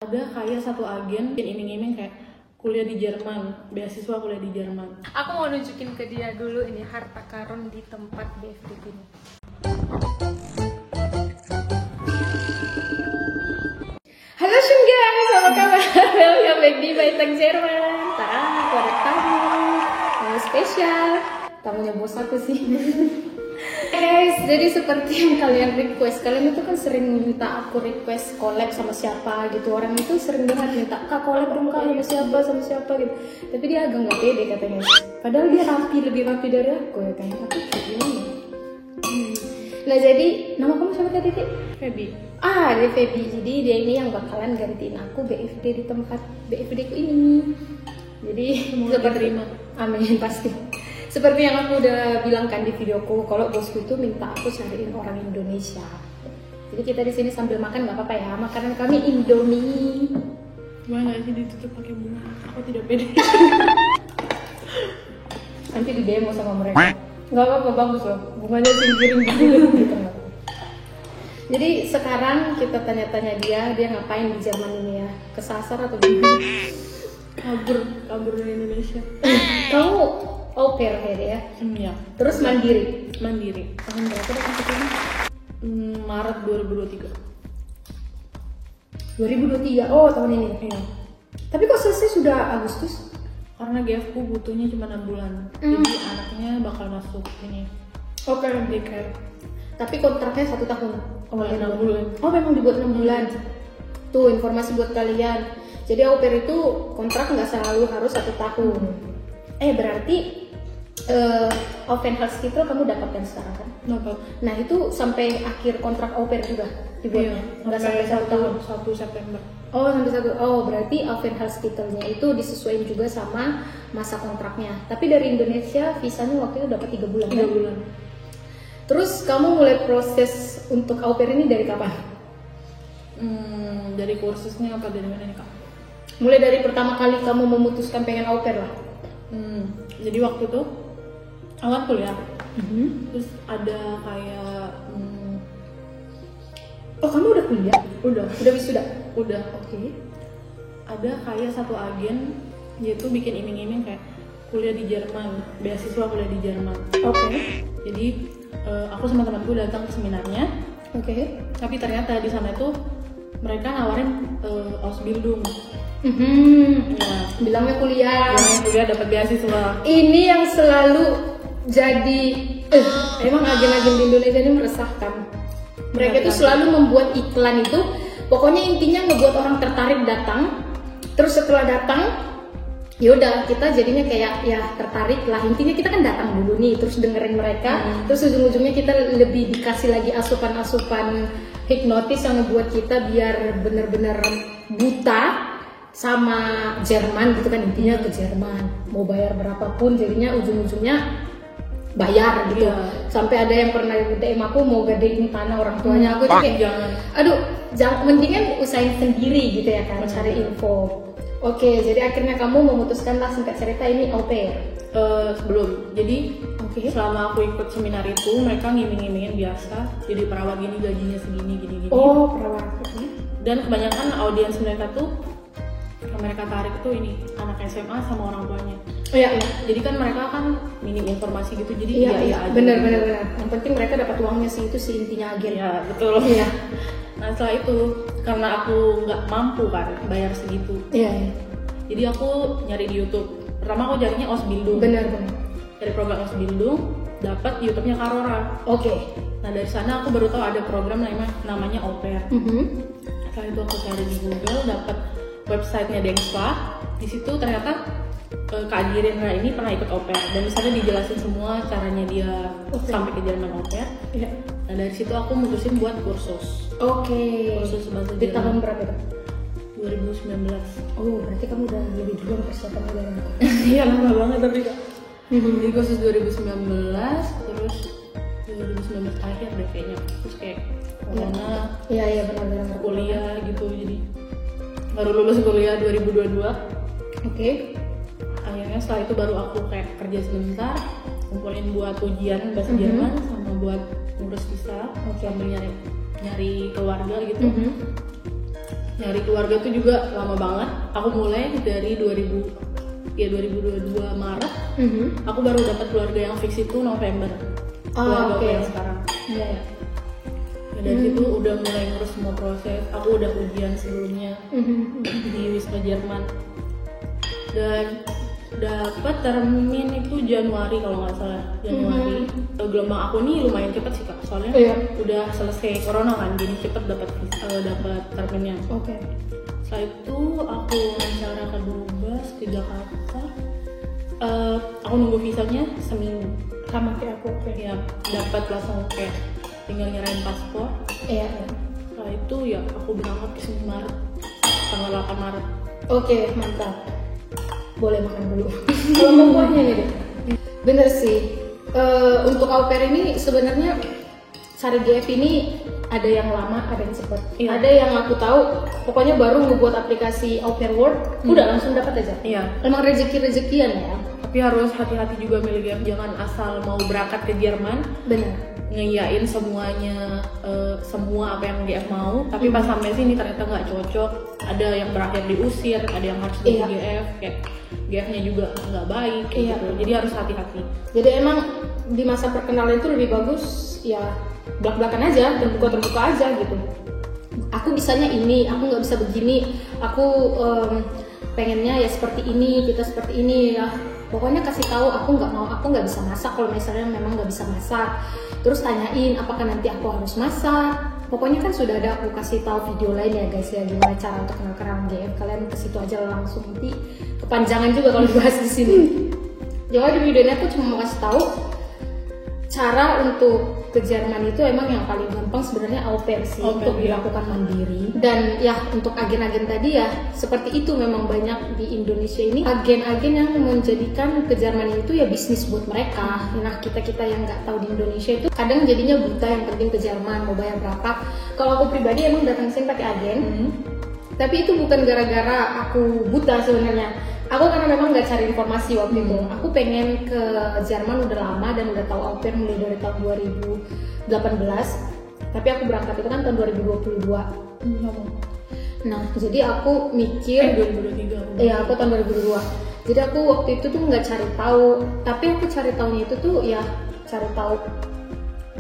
Ada kayak satu agen iming-iming kayak kuliah di Jerman, beasiswa kuliah di Jerman. Aku mau nunjukin ke dia dulu ini harta karun di tempat BFD ini. Halo guys, apa kabar? Welcome back di Baitang Jerman. Aku ada tamu spesial. Tamunya bos aku sih. Guys, jadi seperti yang kalian request, kalian itu kan sering minta aku request collab sama siapa gitu. Orang itu sering banget minta, kak collab dong kak sama siapa gitu. Tapi dia agak nggak pede katanya. Padahal dia lebih rapi dari aku ya kan. Tapi kayak gimana? Nah jadi, nama kamu siapa tadi? Feby. Dia Feby. Jadi dia ini yang bakalan gantiin aku BFD di tempat BFD ku ini. Jadi semoga diterima. Amin pasti. Seperti yang aku udah bilang kan di videoku, kalau bosku itu minta aku cariin orang Indonesia. Jadi kita di sini sambil makan nggak apa-apa ya, makanan kami Indomie. Gimana sih ditutup pakai bunga? Aku tidak pede. Nanti di demo sama mereka. Nggak apa-apa, bagus loh. Bunganya singkirin gitu. Jadi sekarang kita tanya-tanya dia ngapain di Jerman ini ya? Kesasar atau gimana? Kabur dari Indonesia. Kamu au pair ya? Iya. Terus mandiri. Tahun berapa datang ke sini? Maret 2023. 2023. Oh, tahun ini. Iya. Tapi kok selesai sudah Agustus? Karena GF ku butuhnya cuma 6 bulan. Jadi anaknya bakal masuk ini. Oke, daycare. Tapi kontraknya 1 tahun. Oh, 6 bulan. Oh, memang dibuat 6 bulan. Tuh informasi buat kalian. Jadi au pair itu kontrak nggak selalu harus 1 tahun. Berarti Aufenthaltstitel kamu dapatkan sekarang kan? Dapat. Nah itu sampai akhir kontrak au pair juga dibuatnya? Nggak sampai 1 tahun? 1 September. Oh sampai 1. Oh berarti Aufenthaltstitelnya itu disesuaikan juga sama masa kontraknya. Tapi dari Indonesia visanya waktu itu dapat 3 bulan 3 kan? bulan. Terus kamu mulai proses untuk au pair ini dari kapan? Dari kursusnya apa dari mana nih kak? Mulai dari pertama kali kamu memutuskan pengen au pair lah? Jadi waktu itu awal kuliah, terus ada kayak Oh kamu udah kuliah? Udah wisuda? Udah. Oke. Ada kayak satu agen, dia tuh bikin iming-iming kayak kuliah di Jerman, beasiswa kuliah di Jerman. Oke. Jadi aku sama temanku datang ke seminarnya. Oke. Tapi ternyata di sana tuh mereka nawarin Ausbildung. Ya, bilangnya kuliah. Kuliah dapat beasiswa. Ini yang selalu jadi emang agen-agen di Indonesia ini meresahkan. Mereka itu selalu membuat iklan itu, pokoknya intinya ngebuat orang tertarik datang. Terus setelah datang, yaudah kita jadinya kayak ya tertarik lah. Intinya kita kan datang dulu nih, terus dengerin mereka. Terus ujung-ujungnya kita lebih dikasih lagi asupan-asupan hipnotis yang ngebuat kita biar bener-bener buta sama Jerman gitu kan, intinya ke Jerman mau bayar berapapun jadinya ujung-ujungnya bayar gitu. Sampai ada yang pernah DM aku mau gadein tanah orang tuanya. Aku tuh kayak jangan mendingan usahain sendiri gitu ya kan, cari info. Oke, jadi akhirnya kamu memutuskan lah singkat cerita ini au pair. Sebelum jadi selama aku ikut seminar itu mereka ngiming-ngimingin biasa jadi perawat gini gajinya segini gini. Oh perawat. Dan kebanyakan audiens mereka tuh mereka tarik tuh ini anak SMA sama orang tuanya. Iya. Jadi kan mereka kan minim informasi gitu, jadi iya aja. Bener. Yang penting mereka dapat uangnya sih, itu sih intinya agen. Iya betul. Iya. Nah setelah itu karena aku nggak mampu kan bayar segitu. Iya. Jadi aku nyari di YouTube. Pertama aku carinya Ausbildung. Bener. Dari program Ausbildung dapat YouTube-nya Karora. Oke. Nah dari sana aku baru tahu ada program namanya au pair. Setelah itu aku cari di Google, dapat websitenya Dengspa. Di situ ternyata Kak Jirendra ini pernah ikut au pair dan di sana dijelasin semua caranya dia sampai ke Jerman au pair. Nah dari situ aku mutusin buat kursus. Kursus bahasa Jerman. Di tahun berapa itu? 2019. Oh berarti kamu udah lebih dulu persiapan dari aku. Iya lama banget tapi kak. Jadi kursus 2019 terus 2019 akhir deh kayaknya. Terus kayak corona. Iya benar-benar kuliah gitu, jadi baru lulus kuliah 2022. Akhirnya setelah itu baru aku kayak kerja sebentar, kumpulin buat ujian bahasa Jerman sama buat ngurus visa sambil nyari keluarga gitu. Nyari keluarga tuh juga lama banget. Aku mulai dari 2022 Maret. Aku baru dapat keluarga yang fix itu November. Keluarga aku yang sekarang. Iya. Ya, dari situ udah mulai ngurus semua proses. Aku udah ujian sebelumnya di Wisma Jerman. Dan dapat termin itu Januari kalau nggak salah. Januari. Gelombang aku nih lumayan cepet sih Kak. Soalnya udah selesai corona kan, jadi cepet dapat terminnya. Setelah itu aku wawancara ke Dubes ke Jakarta. Aku nunggu visanya seminggu. Sama kayak aku. Ya, dapat langsung kayak tinggal nyerahin paspor. Setelah itu ya aku berangkat ke sini Maret, tanggal 8 Maret. Mantap. Boleh makan dulu. Kalau mau kuahnya nih deh. Bener sih. Untuk au pair ini sebenarnya Sari GF ini ada yang lama, ada yang cepat. Ada yang aku tahu, pokoknya baru ngebuat aplikasi Au Pair World, udah langsung dapat aja. Emang rezeki-rezekian ya. Tapi harus hati-hati juga milih GF, jangan asal mau berangkat ke Jerman. Benar. Ngeyain semuanya, semua apa yang GF mau, tapi pas sampai sini ternyata nggak cocok. Ada yang berakhir diusir, ada yang harus di GF, kayak GF-nya juga nggak baik, gitu. Jadi harus hati-hati. Jadi emang di masa perkenalan itu lebih bagus ya belak-belakan aja, terbuka aja gitu. Aku bisanya ini, aku nggak bisa begini, aku pengennya ya seperti ini, kita seperti ini ya. Pokoknya kasih tahu aku nggak bisa masak kalau misalnya memang nggak bisa masak. Terus tanyain apakah nanti aku harus masak. Pokoknya kan sudah ada aku kasih tahu video lain ya guys ya, gimana cara untuk kenal GF. Kalian ke situ aja langsung, nanti kepanjangan juga kalau dibahas di sini. Jadi di video ini aku cuma mau kasih tahu cara untuk ke Jerman itu emang yang paling gampang sebenarnya au pair sih, untuk dilakukan mandiri. Dan ya untuk agen-agen tadi ya seperti itu, memang banyak di Indonesia ini agen-agen yang menjadikan ke Jerman itu ya bisnis buat mereka. Nah kita yang nggak tahu di Indonesia itu kadang jadinya buta, yang penting ke Jerman mau bayar berapa. Kalau aku pribadi emang datang sini pakai agen, tapi itu bukan gara-gara aku buta sebenarnya. Aku karena memang nggak cari informasi waktu itu. Aku pengen ke Jerman udah lama dan udah tahu au pair mulai dari tahun 2018. Tapi aku berangkat itu kan tahun 2022. Nah, jadi aku mikir 2023. Iya, aku tahun 2022. Jadi aku waktu itu tuh nggak cari tahu, tapi aku cari tahunya itu tuh ya cari tahu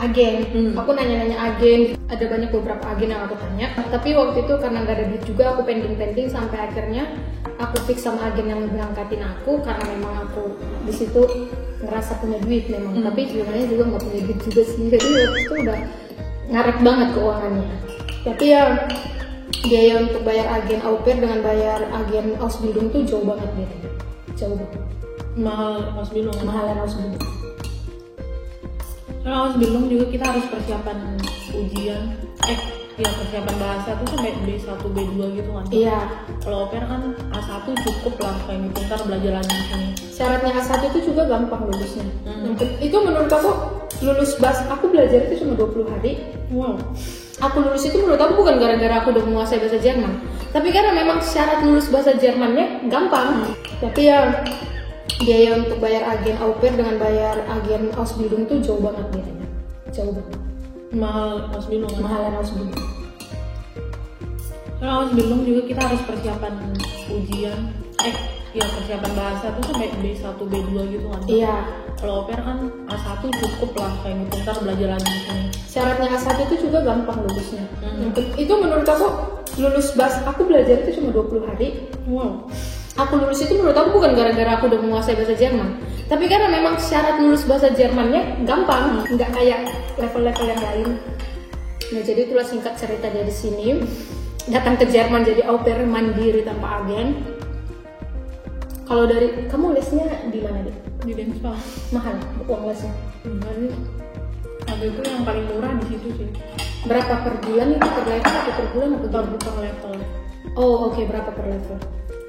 agen. Aku nanya-nanya agen, ada banyak beberapa agen yang aku tanya. Tapi waktu itu karena nggak ada duit juga, aku pending sampai akhirnya aku fix sama agen yang berangkatin aku, karena memang aku di situ ngerasa punya duit memang. Tapi sebenarnya juga nggak punya duit juga sih. Jadi waktu itu udah ngaret banget keuangannya. Tapi ya biaya untuk bayar agen au pair dengan bayar agen Ausbildung tuh jauh banget gitu. Jauh banget. Mahal Ausbildung. Mahalan Ausbildung. Kalau Ausbildung juga kita harus persiapan ujian. Persiapan bahasa tuh sampai B1, B2 gitu kan. Iya. Kalau au pair kan A1 cukup lah, kayak gitu, ntar belajar lagi di sini. Syaratnya A1 itu juga gampang lulusnya. Itu menurut aku lulus bahasa, aku belajar itu cuma 20 hari. Wow. Aku lulus itu menurut aku bukan gara-gara aku udah menguasai bahasa Jerman, tapi karena memang syarat lulus bahasa Jermannya gampang. Tapi ya biaya untuk bayar agen au pair dengan bayar agen Ausbildung tuh jauh banget bedanya. Jauh banget. Mahal Ausbildung. Mahalan Ausbildung. Kalau Ausbildung juga kita harus persiapan ujian. Persiapan bahasa tuh sampai B1, B2 gitu kan. Iya. Kalau au pair kan A1 cukup lah, kayak gitu, ntar belajar lagi di sini. Syaratnya A1 itu juga gampang lulusnya. Itu menurut aku lulus bahasa, aku belajar itu cuma 20 hari. Wow. Aku lulus itu menurut aku bukan gara-gara aku udah menguasai bahasa Jerman, tapi karena memang syarat lulus bahasa Jermannya gampang, nggak kayak level-level yang lain. Nah jadi itulah singkat cerita dari sini. Datang ke Jerman jadi au pair mandiri tanpa agen. Kalau dari kamu lesnya di mana deh? Di Denspa. Mahal uang lesnya? Enggak sih. Ada itu yang paling murah di situ sih. Berapa per bulan itu, per level atau per bulan atau per level? Oh oke, berapa per level?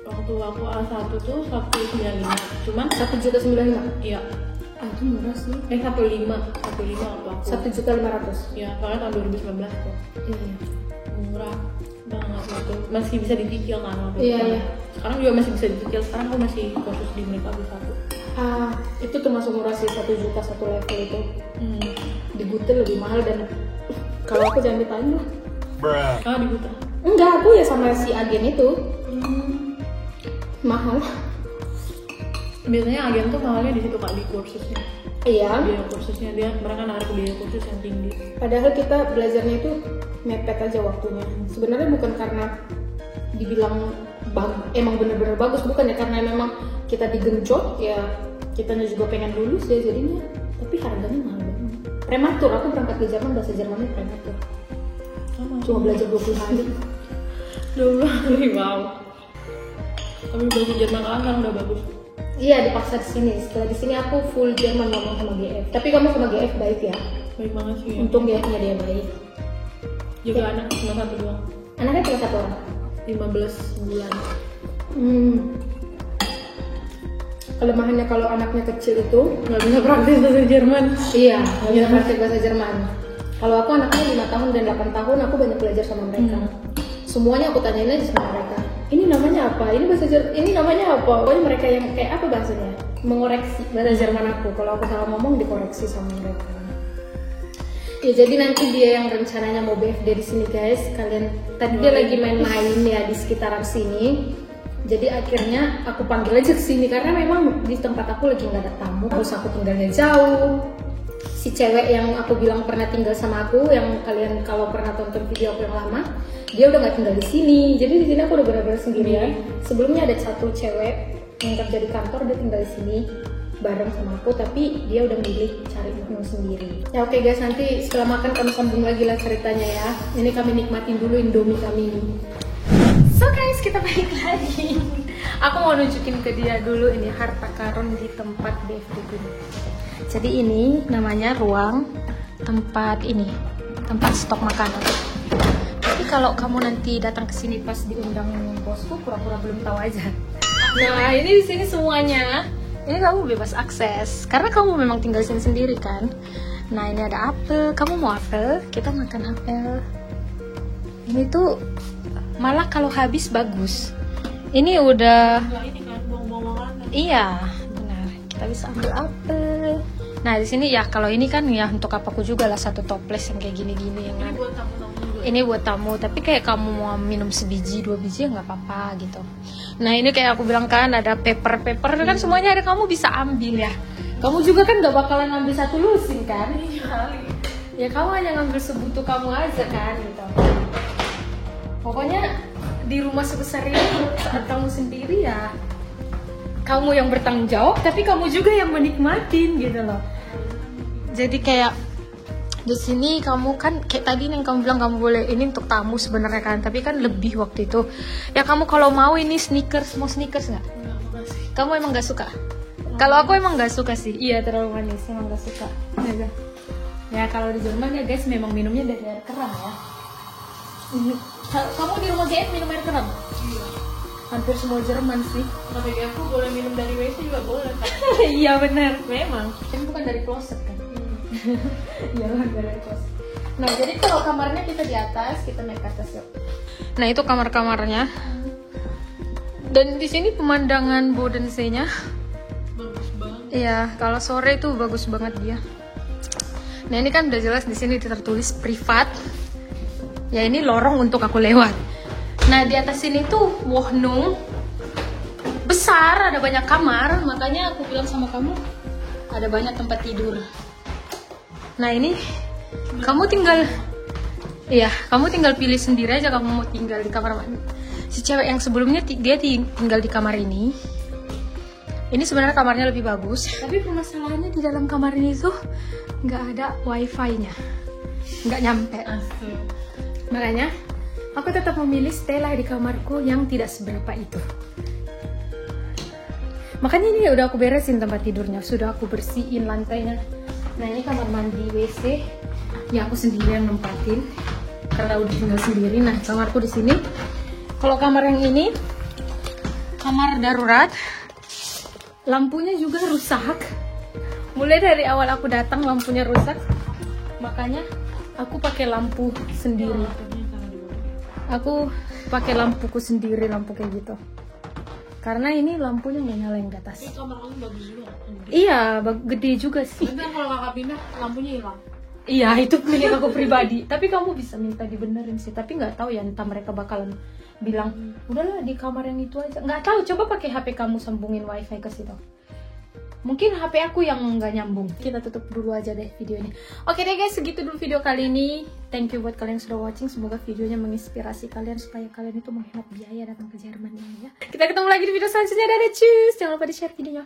Waktu aku A1 tuh 195. Cuman 1.95. Iya. Itu murah sih. 15 waktu aku. 1.500.000. Ya, soalnya tahun 2019 tuh. Iya. Murah banget gitu. Masih bisa dicicil kan waktu Iya, itu. iya. Sekarang juga masih bisa dicicil. Sekarang aku masih kursus di Mereka B1. Itu termasuk murah sih, 1 juta satu level itu. Di Gute lebih mahal, dan kalau aku jangan ditanya lah. Di Buta. Enggak, aku ya sama si agen itu. Mahal. Biasanya agen tuh mahalnya di situ Kak, di kursusnya. Iya. Biaya kursusnya mereka narik biaya kursus yang tinggi. Padahal kita belajarnya itu mepet aja waktunya. Sebenarnya bukan karena dibilang emang bener-bener bagus, bukan ya, karena memang kita digenjot ya, kitanya juga pengen lulus ya jadinya. Tapi harganya mahal banget. Prematur, aku berangkat ke Jerman bahasa Jermannya prematur. Cuma belajar 20 hari. 20 hari, wow. Tapi bahasa Jerman kan udah bagus. Iya, dipaksa di sini. Setelah di sini aku full Jerman ngomong sama GF. Tapi kamu sama GF baik ya? Baik banget sih. Ya. Untung GF-nya dia baik. Juga ya. Anak cuma 1 doang. Anaknya cuma 1 orang. 15 bulan. Kelemahannya kalau anaknya kecil itu nggak bisa praktis bahasa Jerman. Iya, nggak bisa praktis bahasa Jerman. Kalau aku anaknya 5 tahun dan 8 tahun, aku banyak belajar sama mereka. Semuanya aku tanyain aja sama mereka. Ini namanya apa? Ini bahasa Jerman. Ini namanya apa? Pokoknya mereka yang kayak apa bahasanya? Mengoreksi bahasa Jerman aku. Kalau aku salah ngomong dikoreksi sama mereka. Ya jadi nanti dia yang rencananya mau BFD di sini guys. Kalian tadi dia lagi main-main ya di sekitaran sini. Jadi akhirnya aku panggil aja ke sini karena memang di tempat aku lagi nggak ada tamu. Terus aku tinggalnya jauh. Si cewek yang aku bilang pernah tinggal sama aku, yang kalian kalau pernah tonton video aku yang lama, dia udah nggak tinggal di sini. Jadi di sini aku udah benar-benar sendirian. Sebelumnya ada satu cewek yang kerja di kantor, dia tinggal di sini bareng sama aku, tapi dia udah milih cari menu sendiri. Ya oke guys, nanti setelah makan kami sambung lagi lah ceritanya ya. Ini kami nikmatin dulu Indomie kami ini. So guys, kita balik lagi. Aku mau nunjukin ke dia dulu ini harta karun di tempat BFD ini. Jadi ini namanya ruang tempat stok makanan. Tapi kalau kamu nanti datang ke sini pas diundang bosku, pura-pura belum tahu aja. Nah, ini di sini semuanya. Ini kamu bebas akses karena kamu memang tinggal di sini sendiri kan. Nah, ini ada apel. Kamu mau apel? Kita makan apel. Ini tuh malah kalau habis bagus. Ini udah. Iya, benar. Kita bisa ambil apel. Nah di sini ya kalau ini kan ya untuk apaku juga lah satu toples yang kayak gini-gini yang ada. Ini buat tamu, tapi kayak kamu mau minum sebiji 2 biji ya nggak apa-apa gitu. Nah ini kayak aku bilang kan ada paper kan semuanya ada, kamu bisa ambil ya. Kamu juga kan nggak bakalan ngambil satu lusin kan? Ya kamu hanya ngambil sebutuh kamu aja kan gitu. Pokoknya di rumah sebesar ini saat kamu sendiri ya kamu yang bertanggung jawab, tapi kamu juga yang menikmatin gitu loh. Jadi kayak di sini kamu kan kayak tadi yang kamu bilang kamu boleh ini untuk tamu sebenarnya kan, tapi kan lebih waktu itu. Ya kamu kalau mau ini sneakers, mau sneakers nggak? Kamu emang nggak suka? Kalau aku emang nggak suka sih. Iya terlalu manis, emang nggak suka. Ya kalau di Jerman ya guys memang minumnya dari air keran ya. Kamu di rumah GF minum air keran? Iya. Hampir semua Jerman sih. Tapi aku boleh minum dari WC juga boleh kan? Iya benar, memang. Kan bukan dari kloset kan? Iya dari kloset. Nah jadi kalau kamarnya kita di atas, kita naik ke atas yuk. Nah itu kamar-kamarnya. Dan di sini pemandangan Bodensee-nya bagus banget. Iya, kalau sore itu bagus banget dia. Nah ini kan udah jelas di sini tertulis privat. Ya ini lorong untuk aku lewat. Nah di atas sini tuh wohnung besar, ada banyak kamar, makanya aku bilang sama kamu ada banyak tempat tidur. Nah ini kamu tinggal, iya kamu tinggal pilih sendiri aja kamu mau tinggal di kamar mana. Si cewek yang sebelumnya dia tinggal di kamar ini. Ini sebenarnya kamarnya lebih bagus, tapi permasalahannya di dalam kamar ini tuh nggak ada wifi-nya, nggak nyampe. Makanya aku tetap memilih stay lah di kamarku yang tidak seberapa itu. Makanya ini udah aku beresin tempat tidurnya, sudah aku bersihin lantainya. Nah ini kamar mandi WC yang aku sendiri yang nempatin karena udah tinggal sendiri. Nah kamarku di sini. Kalau kamar yang ini kamar darurat, lampunya juga rusak. Mulai dari awal aku datang lampunya rusak, makanya aku pakai lampu sendiri. Aku pakai lampuku sendiri, lampu kayak gitu. Karena ini lampunya nggak nyala yang di atas. Kamar kamu bagus juga. Iya, gede juga sih. Nanti kalau kakak pindah lampunya hilang. Iya, itu milik aku pribadi. Tapi kamu bisa minta dibenerin sih. Tapi nggak tahu ya, entah mereka bakalan bilang udahlah di kamar yang itu aja. Nggak tahu, coba pakai HP kamu sambungin wifi ke situ. Mungkin HP aku yang nggak nyambung. Kita tutup dulu aja deh video ini. Oke deh guys, segitu dulu video kali ini. Thank you buat kalian yang sudah watching. Semoga videonya menginspirasi kalian supaya kalian itu menghemat biaya datang ke Jerman ya. Kita ketemu lagi di video selanjutnya. Dadah, cus. Jangan lupa di share videonya.